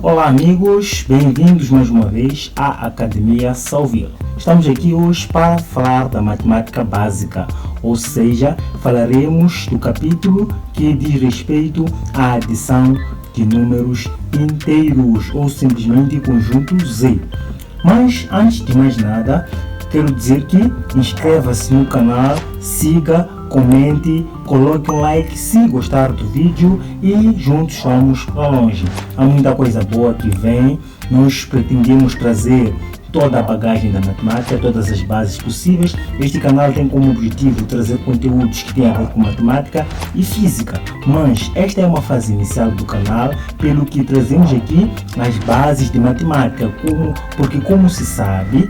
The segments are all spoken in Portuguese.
Olá amigos, bem-vindos mais uma vez à Academia Salville. Estamos aqui hoje para falar da matemática básica, ou seja, falaremos do capítulo que diz respeito à adição de números inteiros ou simplesmente conjunto Z. Mas antes de mais nada, quero dizer que inscreva-se no canal, siga, comente, coloque um like se gostar do vídeo e juntos vamos para longe. Há muita coisa boa que vem, nós pretendemos trazer toda a bagagem da matemática, todas as bases possíveis. Este canal tem como objetivo trazer conteúdos que têm a ver com matemática e física, mas esta é uma fase inicial do canal, pelo que trazemos aqui as bases de matemática, porque como se sabe,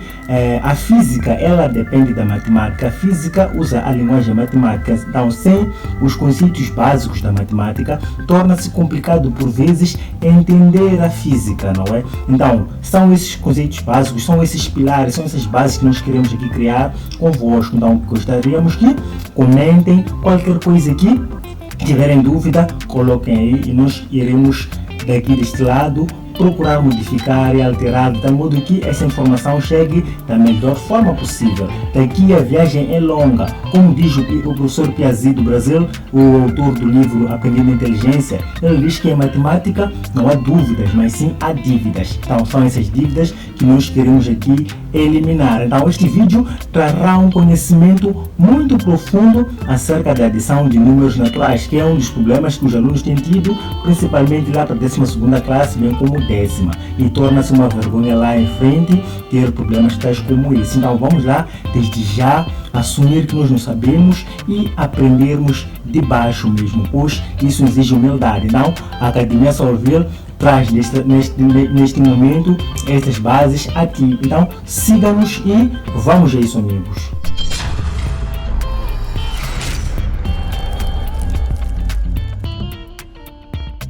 a física ela depende da matemática, a física usa a linguagem matemática, então sem os conceitos básicos da matemática, torna-se complicado por vezes entender a física, não é? Então, são esses conceitos básicos, são esses pilares, são essas bases que nós queremos aqui criar convosco. Então gostaríamos que comentem qualquer coisa que tiverem dúvida, coloquem aí e nós iremos daqui deste lado procurar modificar e alterar de tal modo que essa informação chegue da melhor forma possível. Daqui a viagem é longa, como diz o professor Piazzi do Brasil, o autor do livro Aprendendo a Inteligência. Ele diz que em matemática não há dúvidas, mas sim há dívidas. Então são essas dívidas que nós queremos aqui eliminar. Então este vídeo trará um conhecimento muito profundo acerca da adição de números naturais, que é um dos problemas que os alunos têm tido, principalmente lá para a 12ª classe, bem como décima, e torna-se uma vergonha lá em frente ter problemas tais como esse. Então vamos lá, desde já, assumir que nós não sabemos e aprendermos de baixo mesmo, pois isso exige humildade. Então a Academia Salville traz neste momento estas bases aqui. Então siga-nos e vamos a isso, amigos.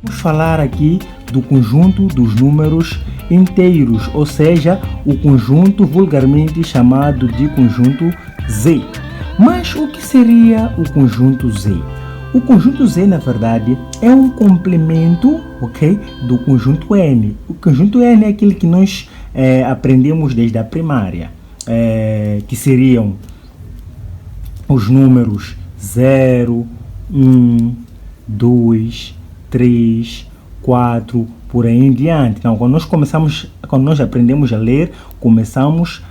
Vamos falar aqui do conjunto dos números inteiros, ou seja, o conjunto vulgarmente chamado de conjunto Z. Mas o que seria o conjunto Z? O conjunto Z, na verdade, é um complemento, ok, do conjunto N. O conjunto N é aquele que nós aprendemos desde a primária, que seriam os números 0, 1, 2, 3, 4, por aí em diante. Então, quando nós aprendemos a ler, começamos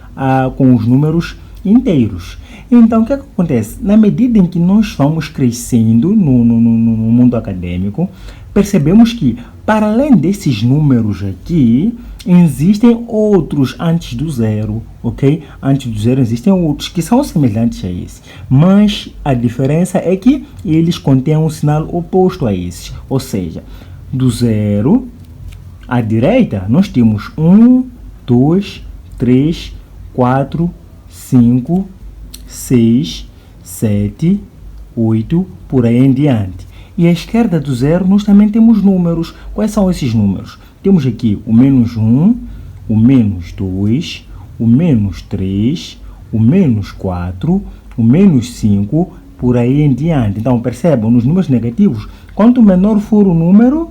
com os números inteiros. Então, o que acontece? Na medida em que nós vamos crescendo no mundo acadêmico, percebemos que, para além desses números aqui, existem outros antes do zero, ok? Antes do zero existem outros que são semelhantes a esse, mas a diferença é que eles contêm um sinal oposto a esse, ou seja, do zero à direita nós temos 1, 2, 3, 4, 5, 6, 7, 8, por aí em diante. E à esquerda do zero nós também temos números. Quais são esses números? Temos aqui o menos 1, o menos 2, o menos 3, o menos 4, o menos 5, por aí em diante. Então percebam, nos números negativos, quanto menor for o número,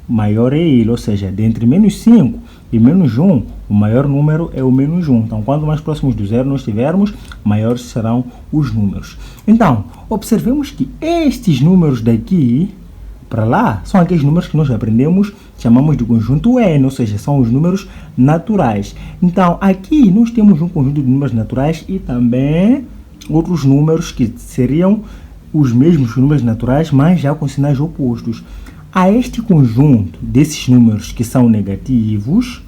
maior é ele, ou seja, dentre menos 5 e menos 1, o maior número é o menos 1. Então, quanto mais próximos do zero nós estivermos, maiores serão os números. Então, observemos que estes números daqui para lá são aqueles números que nós aprendemos, chamamos de conjunto N, ou seja, são os números naturais. Então, aqui nós temos um conjunto de números naturais e também outros números que seriam os mesmos números naturais, mas já com sinais opostos. A este conjunto desses números que são negativos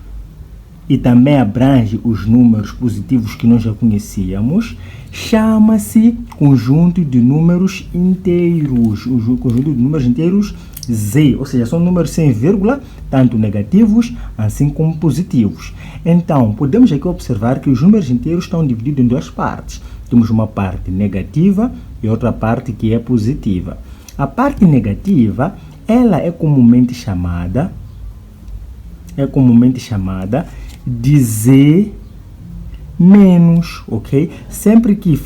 e também abrange os números positivos que nós já conhecíamos, chama-se conjunto de números inteiros, o conjunto de números inteiros Z, ou seja, são números sem vírgula, tanto negativos assim como positivos. Então, podemos aqui observar que os números inteiros estão divididos em duas partes. Temos uma parte negativa e outra parte que é positiva. A parte negativa, ela é comumente chamada de Z menos, ok? Sempre que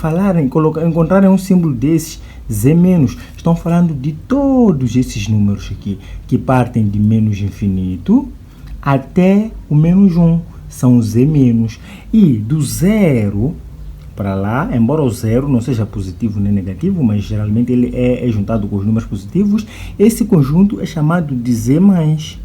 encontrarem um símbolo desses, Z menos, estão falando de todos esses números aqui, que partem de menos infinito até o menos 1, são Z menos. E do 0 para lá, embora o 0 não seja positivo nem negativo, mas geralmente ele é juntado com os números positivos, esse conjunto é chamado de Z mais,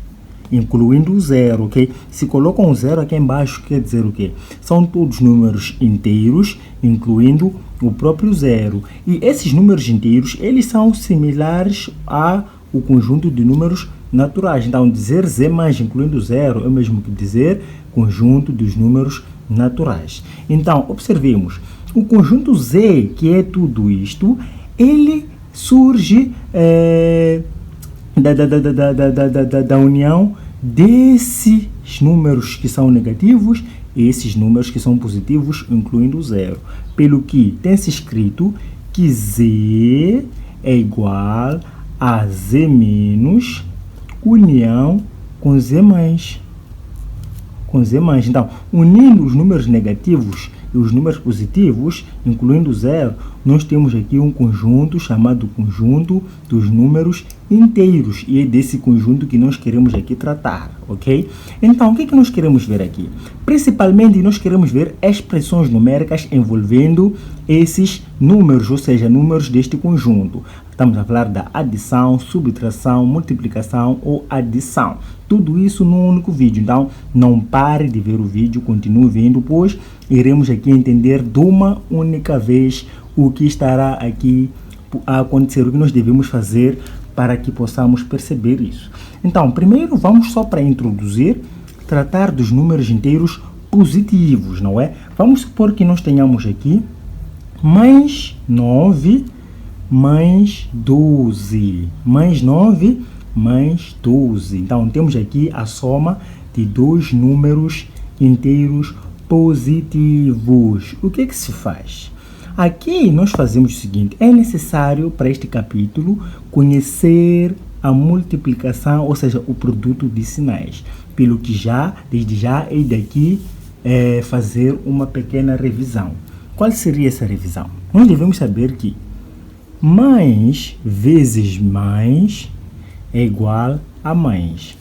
incluindo o 0, ok? Se colocam o 0 aqui embaixo, quer dizer o quê? São todos números inteiros, incluindo o próprio 0. E esses números inteiros, eles são similares ao conjunto de números naturais. Então, dizer Z mais incluindo o 0 é o mesmo que dizer conjunto dos números naturais. Então, observemos, o conjunto Z, que é tudo isto, ele surge da união desses números que são negativos e esses números que são positivos, incluindo o 0. Pelo que tem-se escrito que Z é igual a Z menos união com Z mais. Com Z mais. Então, unindo os números negativos e os números positivos, incluindo o 0, nós temos aqui um conjunto chamado conjunto dos números inteiros. E é desse conjunto que nós queremos aqui tratar, ok? Então, o que nós queremos ver aqui? Principalmente, nós queremos ver expressões numéricas envolvendo esses números, ou seja, números deste conjunto. Estamos a falar da adição, subtração, multiplicação ou adição. Tudo isso num único vídeo. Então, não pare de ver o vídeo, continue vendo, pois iremos aqui entender de uma única vez o que estará aqui a acontecer, o que nós devemos fazer para que possamos perceber isso. Então, primeiro vamos só para introduzir, tratar dos números inteiros positivos, não é? Vamos supor que nós tenhamos aqui mais 9 mais 12, mais 9 mais 12. Então, temos aqui a soma de dois números inteiros positivos. O que se faz? Aqui nós fazemos o seguinte, é necessário para este capítulo conhecer a multiplicação, ou seja, o produto de sinais. Pelo que desde já, hei daqui fazer uma pequena revisão. Qual seria essa revisão? Nós devemos saber que mais vezes mais é igual a mais.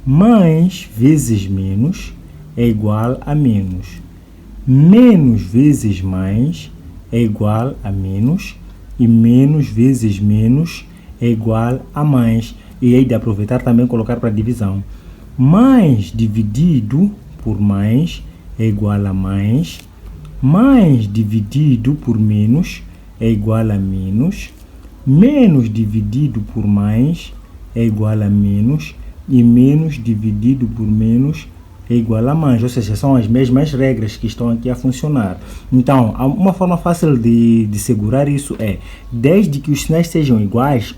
Mais vezes menos é igual a menos. Menos vezes mais é igual a menos. E menos vezes menos é igual a mais. E aí de aproveitar também colocar para divisão. Mais dividido por mais é igual a mais. Mais dividido por menos é igual a menos. Menos dividido por mais é igual a menos. E menos dividido por menos é igual a mais. Ou seja, são as mesmas regras que estão aqui a funcionar. Então, uma forma fácil de segurar isso é, desde que os sinais sejam iguais,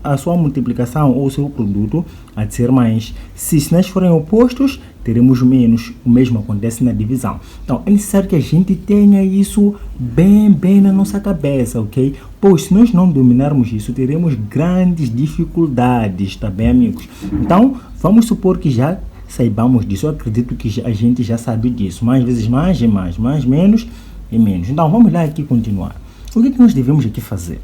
a sua multiplicação ou o seu produto há de ser mais. Se os sinais forem opostos, teremos menos. O mesmo acontece na divisão. Então, é necessário que a gente tenha isso bem na nossa cabeça, ok? Pois, se nós não dominarmos isso, teremos grandes dificuldades, tá bem, amigos? Então, vamos supor que já saibamos disso. Eu acredito que a gente já sabe disso. Mais vezes mais é mais. Mais menos é menos. Então, vamos lá aqui continuar. O que nós devemos aqui fazer?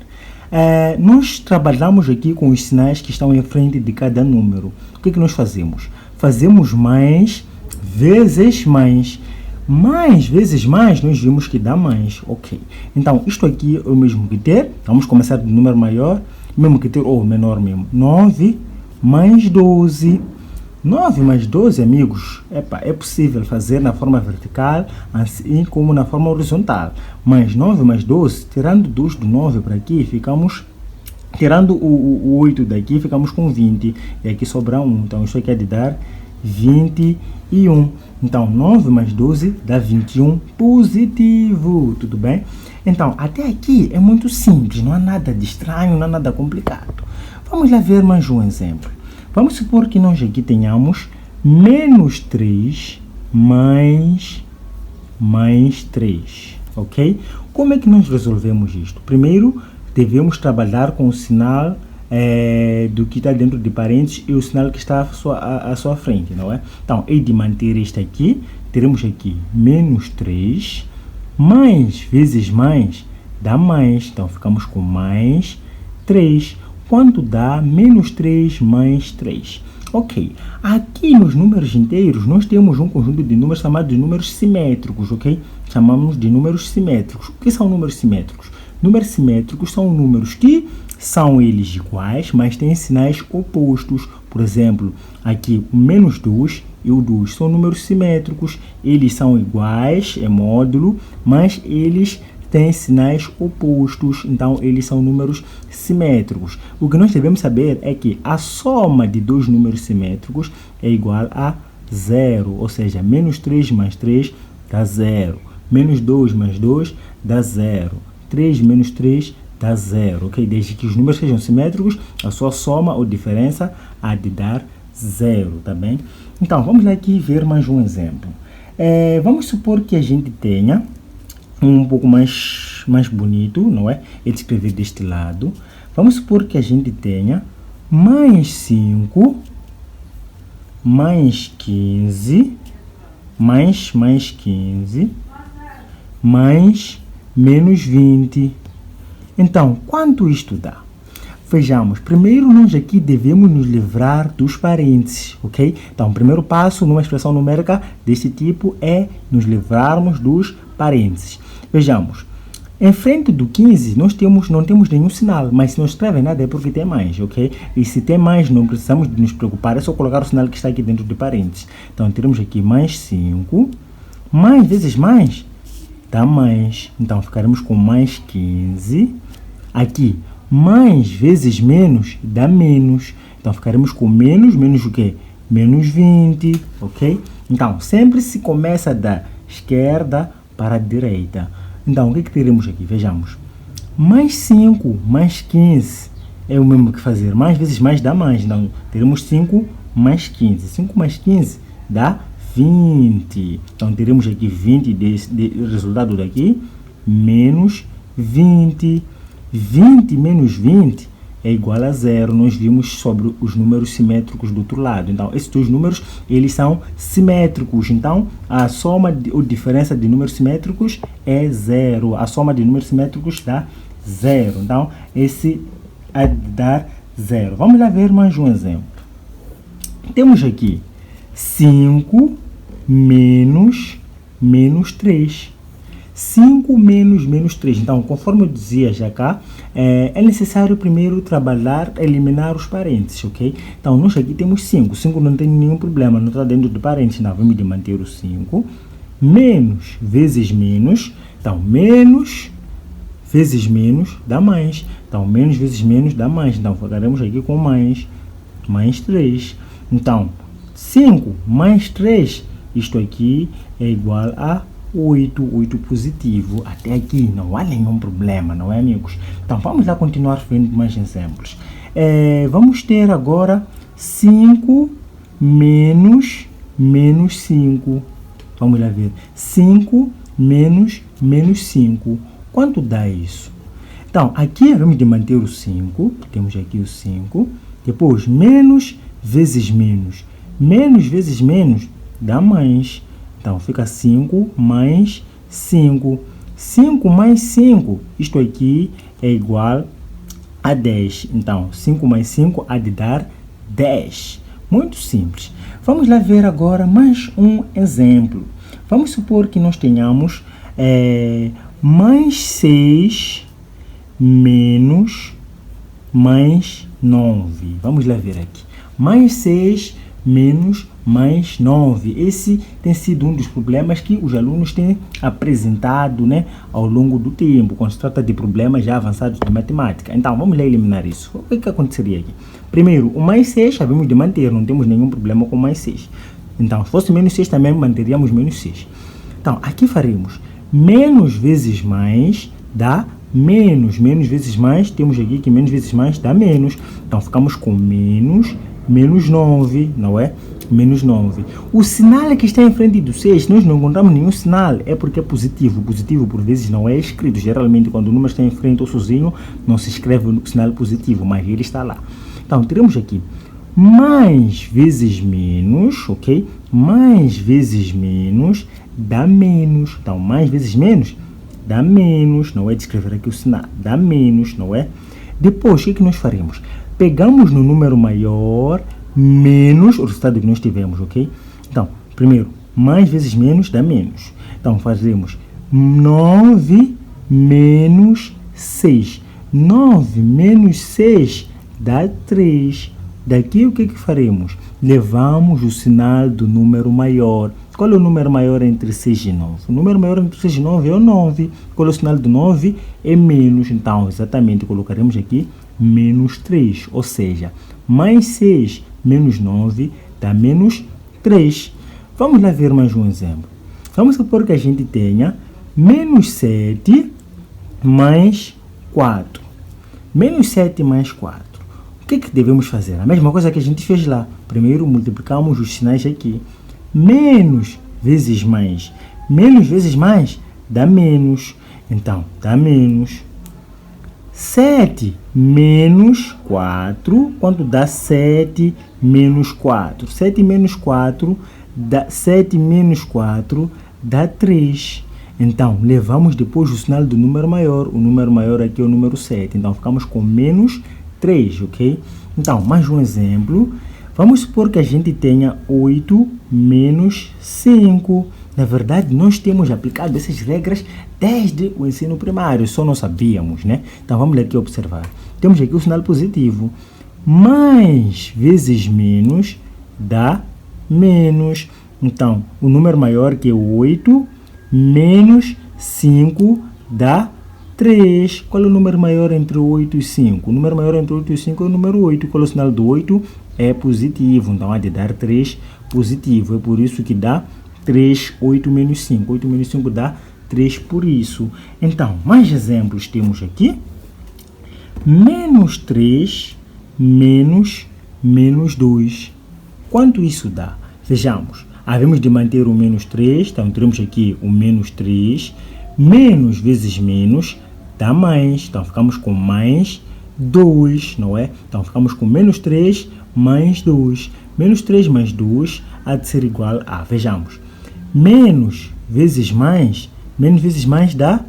Nós trabalhamos aqui com os sinais que estão em frente de cada número. O que nós fazemos? Fazemos mais vezes mais. Mais vezes mais, nós vimos que dá mais. Ok. Então, isto aqui é o mesmo que ter. Vamos começar do número maior. Mesmo que ter, ou menor mesmo. 9 mais 12. 9 mais 12, amigos, é possível fazer na forma vertical, assim como na forma horizontal. Mas 9 mais 12, tirando 2 do 9 para aqui, ficamos... Tirando o 8 daqui, ficamos com 20. E aqui sobra 1. Então, isso aqui é de dar 21. Então, 9 mais 12 dá 21 positivo. Tudo bem? Então, até aqui é muito simples. Não há nada de estranho, não há nada complicado. Vamos lá ver mais um exemplo. Vamos supor que nós aqui tenhamos menos 3 mais 3, ok? Como é que nós resolvemos isto? Primeiro, devemos trabalhar com o sinal do que está dentro de parênteses e o sinal que está à sua frente, não é? Então, hei de manter este aqui, teremos aqui menos 3, mais vezes mais dá mais, então ficamos com mais 3. Quanto dá menos 3 mais 3? Ok, aqui nos números inteiros nós temos um conjunto de números chamado de números simétricos, ok? Chamamos de números simétricos. O que são números simétricos? Números simétricos são números que são eles iguais, mas têm sinais opostos. Por exemplo, aqui o -2 e o 2 são números simétricos. Eles são iguais, é módulo, mas eles têm sinais opostos, então eles são números simétricos. O que nós devemos saber é que a soma de dois números simétricos é igual a 0, ou seja, -3 mais 3 dá 0, -2 mais 2 dá 0, 3 menos 3 dá 0, ok? Desde que os números sejam simétricos, a sua soma ou diferença há de dar 0, tá bem? Então, vamos lá aqui ver mais um exemplo. Vamos supor que a gente tenha um pouco mais bonito, não é? É de escrever deste lado. Vamos supor que a gente tenha mais 5, mais 15, mais 15, mais menos 20. Então, quanto isto dá? Vejamos, primeiro nós aqui devemos nos livrar dos parênteses, ok? Então, o primeiro passo numa expressão numérica desse tipo é nos livrarmos dos parênteses. Vejamos, em frente do 15 nós não temos nenhum sinal, mas se não escreve nada é porque tem mais, ok? E se tem mais não precisamos de nos preocupar, é só colocar o sinal que está aqui dentro de parênteses. Então, teremos aqui mais 5, mais vezes mais dá mais, então ficaremos com mais 15, aqui mais vezes menos dá menos, então ficaremos com menos o quê? Menos 20, ok? Então, sempre se começa da esquerda para a direita. Então, o que teremos aqui? Vejamos. Mais 5 mais 15 é o mesmo que fazer. Mais vezes mais dá mais. Então, teremos 5 mais 15. 5 mais 15 dá 20. Então, teremos aqui 20 de resultado daqui, menos 20. 20 menos 20 é igual a 0. Nós vimos sobre os números simétricos do outro lado. Então, esses dois números, eles são simétricos. Então, a soma ou diferença de números simétricos é 0. A soma de números simétricos dá 0. Então, esse há de dar 0. Vamos lá ver mais um exemplo. Temos aqui 5 menos 3. 5 menos 3. Então, conforme eu dizia já cá, é necessário primeiro eliminar os parênteses, ok? Então, nós aqui temos 5. 5 não tem nenhum problema, não está dentro de parênteses. Não, vamos de manter o 5. Menos vezes menos. Então, menos vezes menos dá mais. Então, menos vezes menos dá mais. Então, ficaremos aqui com mais 3. Então, 5 mais 3, isto aqui é igual a 8 positivo. Até aqui não há nenhum problema, não é, amigos? Então, vamos lá continuar vendo mais exemplos. Vamos ter agora 5 menos 5. Vamos lá ver. 5 menos 5. Quanto dá isso? Então, aqui vamos de manter o 5. Temos aqui o 5. Depois, menos vezes menos. Menos vezes menos dá mais. Então, fica 5 mais 5. 5 mais 5, isto aqui é igual a 10. Então, 5 mais 5 há de dar 10. Muito simples. Vamos lá ver agora mais um exemplo. Vamos supor que nós tenhamos mais 6 menos mais 9. Vamos lá ver aqui. Mais 6 menos mais 9. Esse tem sido um dos problemas que os alunos têm apresentado, né, ao longo do tempo, quando se trata de problemas já avançados de matemática. Então, vamos lá eliminar isso. O que aconteceria aqui? Primeiro, o mais 6 sabemos de manter, não temos nenhum problema com mais 6. Então, se fosse menos 6 também manteríamos menos 6. Então, aqui faremos menos vezes mais dá menos. Menos vezes mais, temos aqui que menos vezes mais dá menos. Então, ficamos com menos 9, não é? Menos 9. O sinal que está em frente do 6, nós não encontramos nenhum sinal, é porque é positivo. Positivo, por vezes, não é escrito. Geralmente, quando o número está em frente ou sozinho, não se escreve o sinal positivo, mas ele está lá. Então, teremos aqui mais vezes menos, ok? Mais vezes menos dá menos. Então, mais vezes menos dá menos, não é? De escrever aqui o sinal, dá menos, não é? Depois, o que nós faremos? Pegamos no número maior, menos o resultado que nós tivemos, ok? Então, primeiro, mais vezes menos dá menos. Então, fazemos 9 menos 6. 9 menos 6 dá 3. Daqui o que faremos? Levamos o sinal do número maior. Qual é o número maior entre 6 e 9? O número maior entre 6 e 9 é o 9. Qual é o sinal do 9? É menos. Então, exatamente, colocaremos aqui menos 3. Ou seja, mais 6 menos 9 dá menos 3. Vamos lá ver mais um exemplo. Vamos supor que a gente tenha menos 7 mais 4. Menos 7 mais 4. O que devemos fazer? A mesma coisa que a gente fez lá. Primeiro multiplicamos os sinais aqui. Menos vezes mais. Menos vezes mais dá menos. Então, dá menos. 7 menos 4. Quanto dá 7 menos 4? 7 menos 4 dá 7 menos 4 dá 3. Então, levamos depois o sinal do número maior. O número maior aqui é o número 7. Então, ficamos com menos 3, ok? Então, mais um exemplo. Vamos supor que a gente tenha 8 menos 5. Na verdade, nós temos aplicado essas regras desde o ensino primário, só não sabíamos, né? Então, vamos aqui observar. Temos aqui o sinal positivo. Mais vezes menos dá menos. Então, o número maior que é 8 menos 5 dá 3. Qual é o número maior entre 8 e 5? O número maior entre 8 e 5 é o número 8. Qual é o sinal do 8? É positivo. Então, há de dar 3 positivo. É por isso que dá 3, 8 menos 5. 8 menos 5 dá 3 por isso. Então, mais exemplos temos aqui. Menos 3 menos 2. Quanto isso dá? Vejamos. Havemos de manter o menos 3, então teremos aqui o menos 3, menos vezes menos dá mais, então ficamos com mais 2, não é? Então ficamos com menos 3 mais 2, menos 3 mais 2 há de ser igual a, vejamos, menos vezes mais dá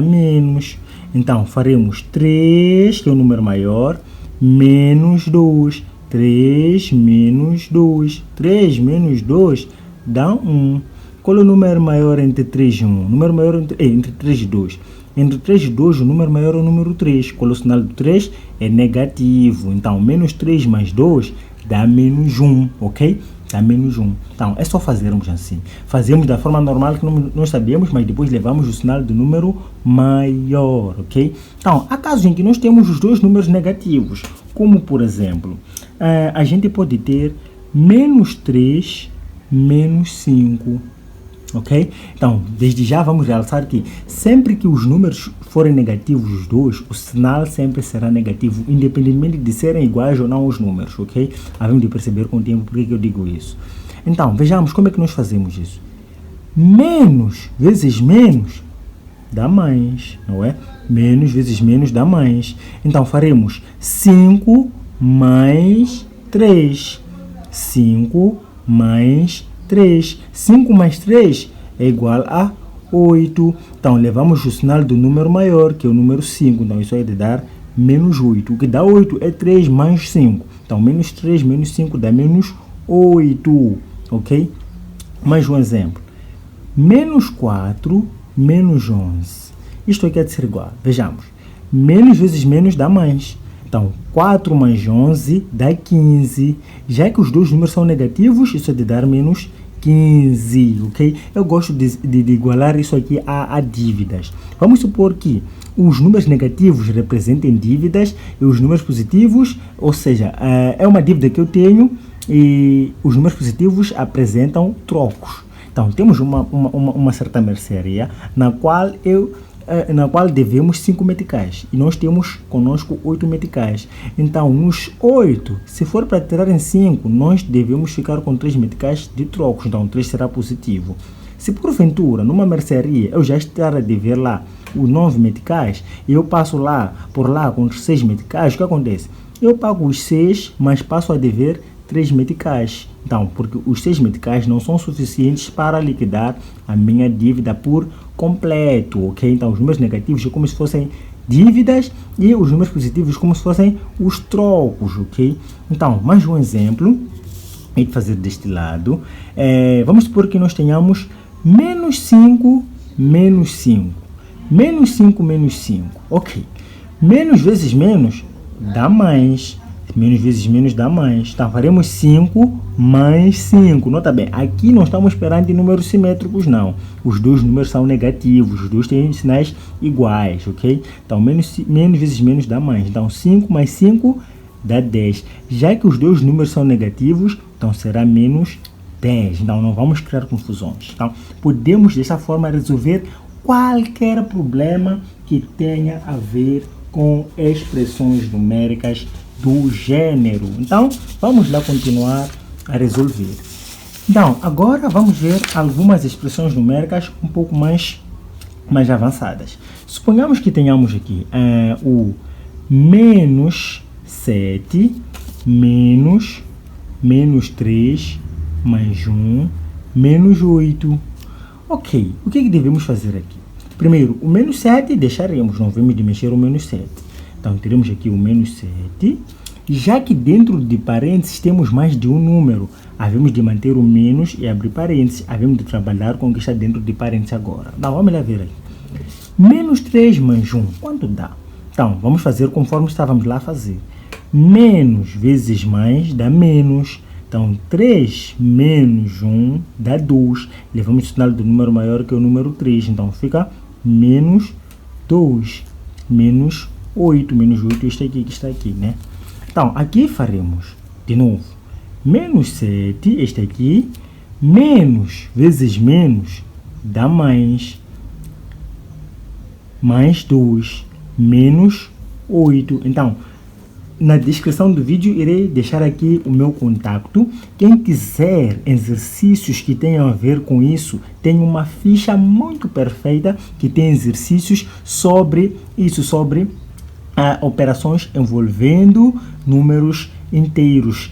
menos, então faremos 3, que é o número maior, menos 2, 3 menos 2. 3 menos 2 dá 1. Qual é o número maior entre 3 e 1? O número maior entre 3 e 2. Entre 3 e 2, o número maior é o número 3. Qual é o sinal do 3? É negativo. Então, menos 3 mais 2 dá menos 1, ok? Dá menos 1. Então, é só fazermos assim. Fazemos da forma normal que nós sabíamos, mas depois levamos o sinal do número maior, ok? Então, há casos em que nós temos os dois números negativos, como, por exemplo, a gente pode ter menos 3 menos 5, ok? Então, desde já vamos realçar que sempre que os números forem negativos os dois, o sinal sempre será negativo, independentemente de serem iguais ou não os números, ok? Havemos de perceber com o tempo por que eu digo isso. Então, vejamos como é que nós fazemos isso. Menos vezes menos dá mais, não é? Menos vezes menos dá mais. Então, faremos 5 mais 3. 5 mais 3. 5 mais 3 é igual a 8. Então, levamos o sinal do número maior, que é o número 5. Então, isso é de dar menos 8. O que dá 8 é 3 mais 5. Então, menos 3 menos 5 dá menos 8. Ok? Mais um exemplo. Menos 4 menos 11. Isto aqui é de ser igual. Vejamos. Menos vezes menos dá mais. Então, 4 mais 11 dá 15. Já que os dois números são negativos, isso é de dar menos 15, ok? Eu gosto de igualar isso aqui a dívidas. Vamos supor que os números negativos representem dívidas e os números positivos, ou seja, é uma dívida que eu tenho e os números positivos apresentam trocos. Então, temos uma certa mercearia na qual devemos 5 meticais e nós temos conosco 8 meticais. Então, nos 8, se for para tirar em 5, nós devemos ficar com 3 meticais de trocos. Então, 3 será positivo. Se porventura, numa mercearia, eu já estar a dever lá os 9 meticais e eu passo por lá com os 6 meticais, o que acontece? Eu pago os 6, mas passo a dever 3 meticais. Então, porque os 6 meticais não são suficientes para liquidar a minha dívida por completo, ok? Então, os números negativos é como se fossem dívidas e os números positivos como se fossem os trocos, ok? Então, mais um exemplo é de fazer deste lado. Vamos supor que nós tenhamos menos 5, menos 5. Menos 5, menos 5. Ok. Menos vezes menos dá mais. Menos vezes menos dá mais. Então, faremos 5 mais 5. Nota bem, aqui não estamos perante números simétricos, não. Os dois números são negativos. Os dois têm sinais iguais, ok? Então, menos vezes menos dá mais. Então, 5 mais 5 dá 10. Já que os dois números são negativos, então será menos 10. Então, não vamos criar confusões. Então, podemos, dessa forma, resolver qualquer problema que tenha a ver com expressões numéricas do gênero. Então, vamos lá continuar a resolver. Então, agora vamos ver algumas expressões numéricas um pouco mais avançadas. Suponhamos que tenhamos aqui o menos 7, menos 3, mais 1, menos 8. Ok, o que devemos fazer aqui? Primeiro, o menos 7 deixaremos, não vamos de mexer o menos 7. Então, teremos aqui o menos 7. Já que dentro de parênteses temos mais de um número, havemos de manter o menos e abrir parênteses. Havemos de trabalhar com o que está dentro de parênteses agora. Então, vamos lá ver aqui. Menos 3 mais 1, quanto dá? Então, vamos fazer conforme estávamos lá a fazer. Menos vezes mais dá menos. Então, 3 menos 1 dá 2. Levamos o sinal do número maior que é o número 3. Então, fica menos 2. Menos 8. Menos 8 este aqui que está aqui, né? Então, aqui faremos, de novo, menos 7, este aqui, menos vezes menos dá mais. Mais 2. Menos 8. Então, na descrição do vídeo irei deixar aqui o meu contato. Quem quiser exercícios que tenham a ver com isso, tem uma ficha muito perfeita que tem exercícios sobre isso, sobre operações envolvendo números inteiros.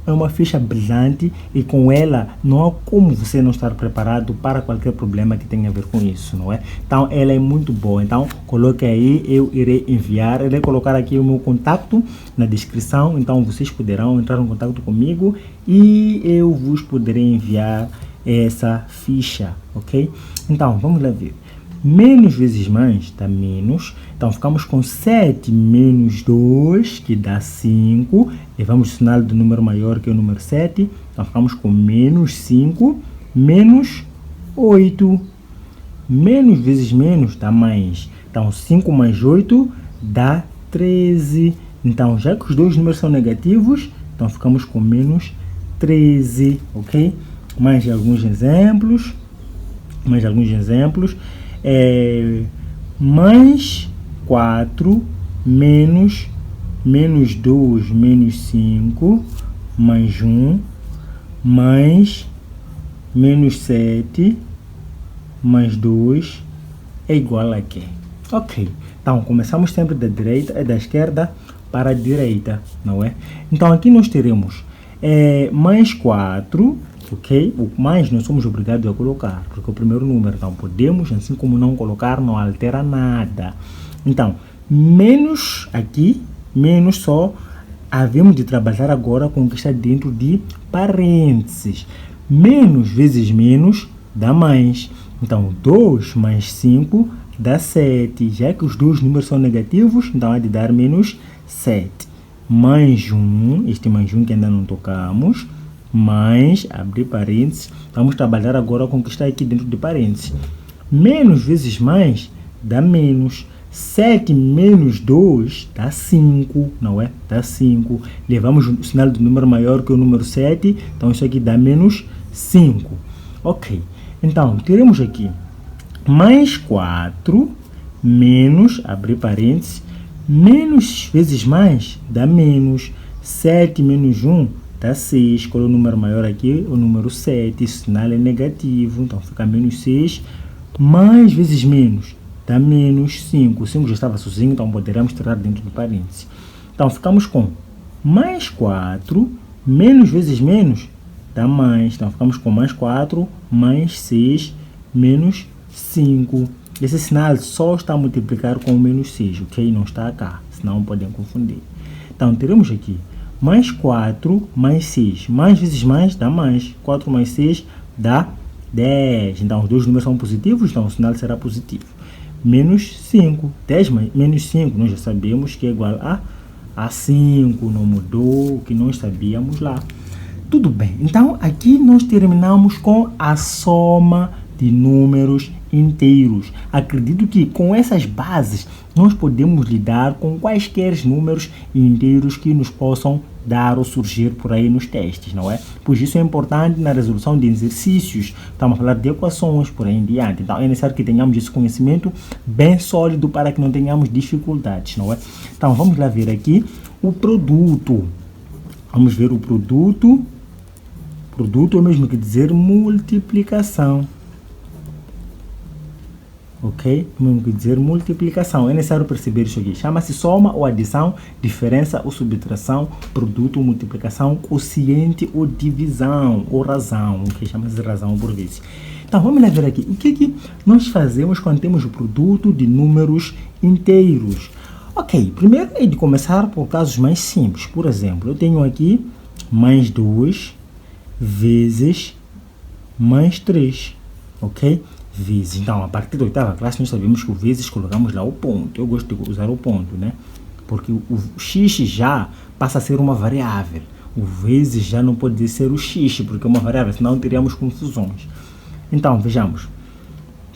É uma ficha brilhante e com ela não há como você não estar preparado para qualquer problema que tenha a ver com isso, não é? Então, ela é muito boa. Então, coloque aí, eu irei enviar, irei colocar aqui o meu contato na descrição. Então, vocês poderão entrar em contato comigo e eu vos poderei enviar essa ficha, ok? Então, vamos lá ver. Menos vezes mais dá menos. Então, ficamos com 7 menos 2, que dá 5. Levamos o sinal do número maior, que é o número 7. Então, ficamos com menos 5, menos 8. Menos vezes menos dá mais. Então, 5 mais 8 dá 13. Então, já que os dois números são negativos, então ficamos com menos 13, ok? Mais alguns exemplos. Mais 4, menos 2, menos 5, mais 1, mais menos 7, mais 2, é igual a quê? Ok, então começamos sempre da esquerda para a direita, não é? Então aqui nós teremos mais 4, ok? O mais nós somos obrigados a colocar, porque é o primeiro número. Então, podemos, assim como não colocar, não altera nada. Então, menos aqui, menos só, havemos de trabalhar agora com o que está dentro de parênteses. Menos vezes menos dá mais. Então, 2 mais 5 dá 7. Já que os dois números são negativos, então há de dar menos 7. Mais 1, este mais 1 que ainda não tocamos, mais, abrir parênteses, vamos trabalhar agora com o que está aqui dentro de parênteses. Menos vezes mais dá menos. 7 menos 2 dá 5, não é? Dá 5. Levamos o sinal do número maior que o número 7, então isso aqui dá menos 5. Ok, então teremos aqui mais 4, menos, abrir parênteses, menos vezes mais dá menos. 7 menos 1 dá 6, qual é o número maior aqui? O número 7, esse sinal é negativo, então fica menos 6, mais vezes menos, dá menos 5, o 5 já estava sozinho, então poderemos tirar dentro de parênteses. Então ficamos com mais 4, menos vezes menos, dá mais, então ficamos com mais 4, mais 6, menos 5. esse sinal só está a multiplicar com o menos 6, ok? Não está cá, senão podem confundir. Então, teremos aqui mais 4 mais 6. Mais vezes mais dá mais. 4 mais 6 dá 10. Então, os dois números são positivos, então o sinal será positivo. Menos 5. 10 menos 5, nós já sabemos que é igual a 5. Não mudou o que nós sabíamos lá. Tudo bem. Então, aqui nós terminamos com a soma de números inteiros. Acredito que com essas bases nós podemos lidar com quaisquer números inteiros que nos possam dar ou surgir por aí nos testes, não é? Pois isso é importante na resolução de exercícios. Estamos a falar de equações por aí em diante. Então é necessário que tenhamos esse conhecimento bem sólido para que não tenhamos dificuldades, não é? Então vamos lá ver aqui o produto. Vamos ver o produto. Produto é o mesmo que dizer multiplicação. Ok? Mesmo que dizer multiplicação. É necessário perceber isso aqui. Chama-se soma ou adição, diferença ou subtração, produto ou multiplicação, quociente ou divisão, ou razão, que chama-se razão por vezes. Então, vamos lá ver aqui. O que nós fazemos quando temos o produto de números inteiros? Ok, primeiro é de começar por casos mais simples. Por exemplo, eu tenho aqui mais 2 vezes mais 3, ok? Vezes. Então, a partir da oitava classe, nós sabemos que o vezes colocamos lá o ponto. Eu gosto de usar o ponto, né? Porque o x já passa a ser uma variável. O vezes já não pode ser o x, porque é uma variável, senão teríamos confusões. Então, vejamos.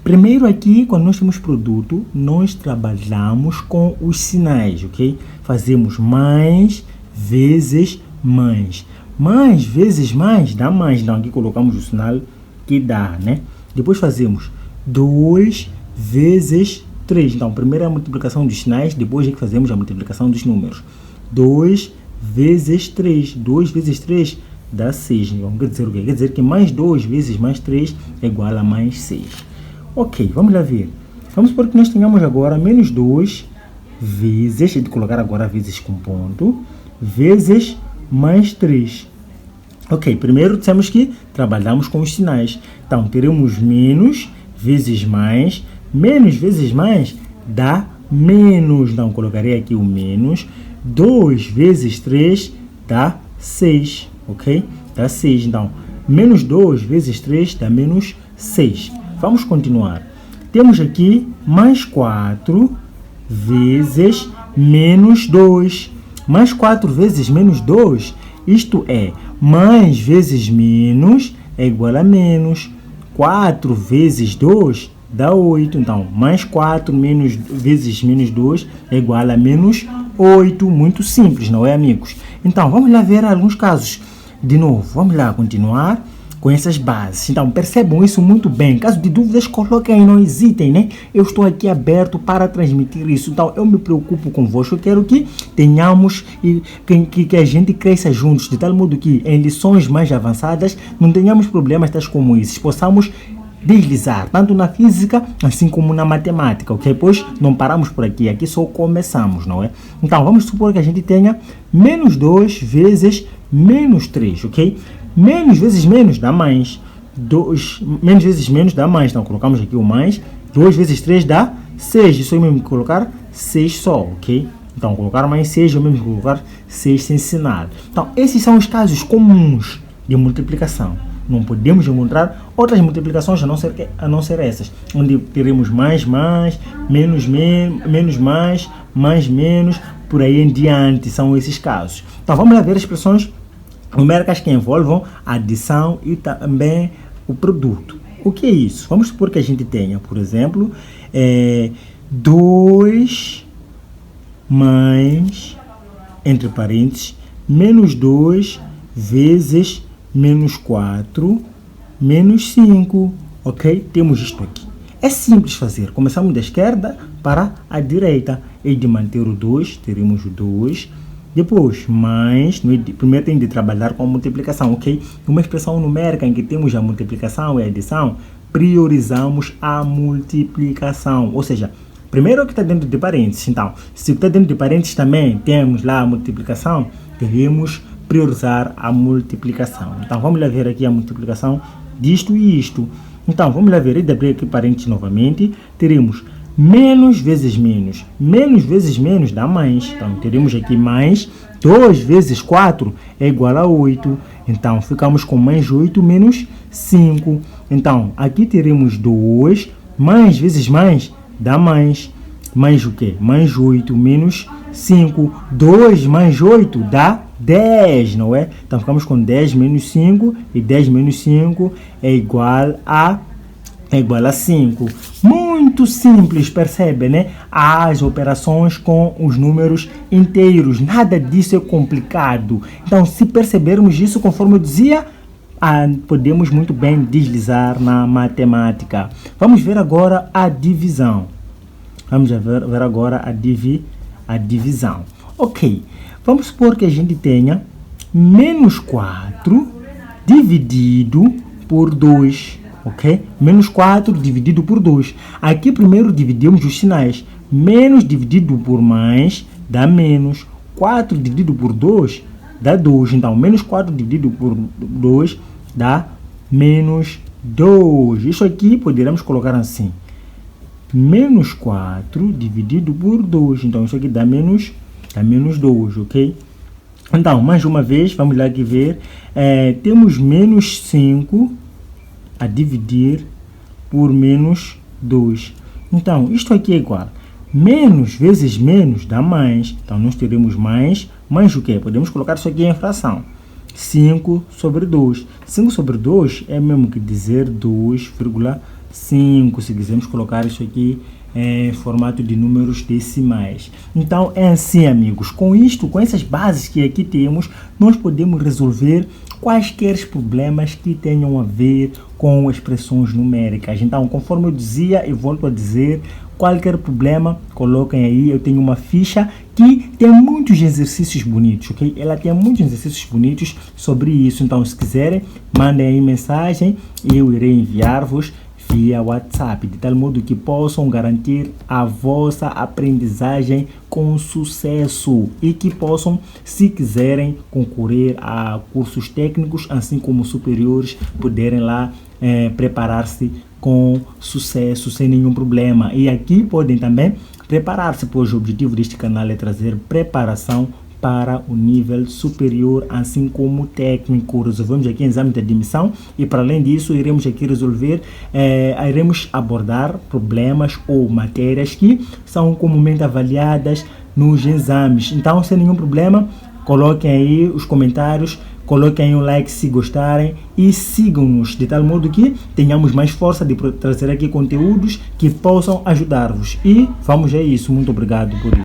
Primeiro aqui, quando nós temos produto, nós trabalhamos com os sinais, ok? Fazemos mais vezes mais. Mais vezes mais dá mais. Então, aqui colocamos o sinal que dá, né? Depois fazemos 2 vezes 3. Então, primeiro é a multiplicação dos sinais, depois é que fazemos a multiplicação dos números. 2 vezes 3. 2 vezes 3 dá 6. Então, quer dizer o quê? Quer dizer que mais 2 vezes mais 3 é igual a mais 6. Ok, vamos lá ver. Vamos supor que nós tenhamos agora menos 2 vezes, deixa de colocar agora vezes com ponto, vezes mais 3. Ok, primeiro dissemos que trabalhamos com os sinais. Então, teremos menos vezes mais dá menos. Então, colocarei aqui o menos. 2 vezes 3 dá 6, ok? Dá 6. Então, menos 2 vezes 3 dá menos 6. Vamos continuar. Temos aqui mais 4 vezes menos 2. Mais 4 vezes menos 2, isto é, mais vezes menos é igual a menos. 4 vezes 2 dá 8. Então, mais 4 vezes menos 2 é igual a menos 8. Muito simples, não é, amigos? Então, vamos lá ver alguns casos. De novo, vamos lá continuar com essas bases. Então, percebam isso muito bem. Caso de dúvidas, coloquem aí, não hesitem, né? Eu estou aqui aberto para transmitir isso. Então, eu me preocupo convosco. Eu quero que tenhamos e que a gente cresça juntos, de tal modo que em lições mais avançadas não tenhamos problemas tais como esses. Possamos deslizar, tanto na física, assim como na matemática, ok? Pois não paramos por aqui. Aqui só começamos, não é? Então, vamos supor que a gente tenha menos 2 vezes menos 3, ok? Menos vezes menos dá mais. Menos vezes menos dá mais. Então, colocamos aqui o mais. 2 vezes 3 dá 6. Isso é mesmo que colocar 6 só, ok? Então, colocar mais 6 é mesmo que colocar 6 sem sinal. Então, esses são os casos comuns de multiplicação. Não podemos encontrar outras multiplicações a não ser essas. Onde teremos mais, menos, mais, menos, por aí em diante. São esses casos. Então, vamos lá ver as expressões numéricas que envolvam a adição e também o produto. O que é isso? Vamos supor que a gente tenha, por exemplo, 2 mais, entre parênteses, menos 2 vezes menos 4 menos 5. Ok? Temos isto aqui. É simples fazer. Começamos da esquerda para a direita. E de manter o 2, teremos o 2. Depois, mais, primeiro tem de trabalhar com a multiplicação, ok? Uma expressão numérica em que temos a multiplicação e a adição, priorizamos a multiplicação. Ou seja, primeiro o que está dentro de parênteses. Então, se o que está dentro de parênteses também temos lá a multiplicação, devemos priorizar a multiplicação. Então, vamos lá ver aqui a multiplicação disto e isto. Então, vamos lá ver, e de abrir aqui parênteses novamente, teremos menos vezes menos. Menos vezes menos dá mais. Então, teremos aqui mais 2 vezes 4 é igual a 8. Então, ficamos com mais 8 menos 5. Então, aqui teremos 2, mais vezes mais dá mais. Mais o quê? Mais 8 menos 5. 2 mais 8 dá 10, não é? Então, ficamos com 10 menos 5, e 10 menos 5 é igual a 5. Muito simples, percebe, né? As operações com os números inteiros, nada disso é complicado. Então, se percebermos isso, conforme eu dizia, podemos muito bem deslizar na matemática. Vamos ver agora a divisão. Vamos ver agora a divisão. Ok, vamos supor que a gente tenha menos 4 dividido por 2. Ok? Menos 4 dividido por 2. Aqui primeiro dividimos os sinais. Menos dividido por mais dá menos. 4 dividido por 2 dá 2. Então, menos 4 dividido por 2 dá menos 2. Isso aqui poderíamos colocar assim. Menos 4 dividido por 2. Então, isso aqui dá menos 2, ok? Então, mais uma vez, vamos lá aqui ver. Temos menos 5 a dividir por menos 2. Então, isto aqui é igual. Menos vezes menos dá mais. Então, nós teremos mais o quê? Podemos colocar isso aqui em fração. 5 sobre 2. 5 sobre 2 é mesmo que dizer 2,5. Se quisermos colocar isso aqui em formato de números decimais. Então, é assim, amigos. Com isto, com essas bases que aqui temos, nós podemos resolver quaisquer problemas que tenham a ver com expressões numéricas. Então, conforme eu dizia, eu volto a dizer, qualquer problema, coloquem aí. Eu tenho uma ficha que tem muitos exercícios bonitos, ok? Ela tem muitos exercícios bonitos sobre isso. Então, se quiserem, mandem aí mensagem e eu irei enviar-vos via WhatsApp, de tal modo que possam garantir a vossa aprendizagem com sucesso e que possam, se quiserem, concorrer a cursos técnicos, assim como superiores, poderem lá preparar-se com sucesso, sem nenhum problema. E aqui podem também preparar-se, pois o objetivo deste canal é trazer preparação para o nível superior, assim como técnico. Resolvemos aqui exame de admissão e, para além disso, iremos aqui resolver, iremos abordar problemas ou matérias que são comumente avaliadas nos exames. Então, sem nenhum problema, coloquem aí os comentários, coloquem aí um like se gostarem e sigam-nos, de tal modo que tenhamos mais força de trazer aqui conteúdos que possam ajudar-vos. E vamos a isso. Muito obrigado por isso.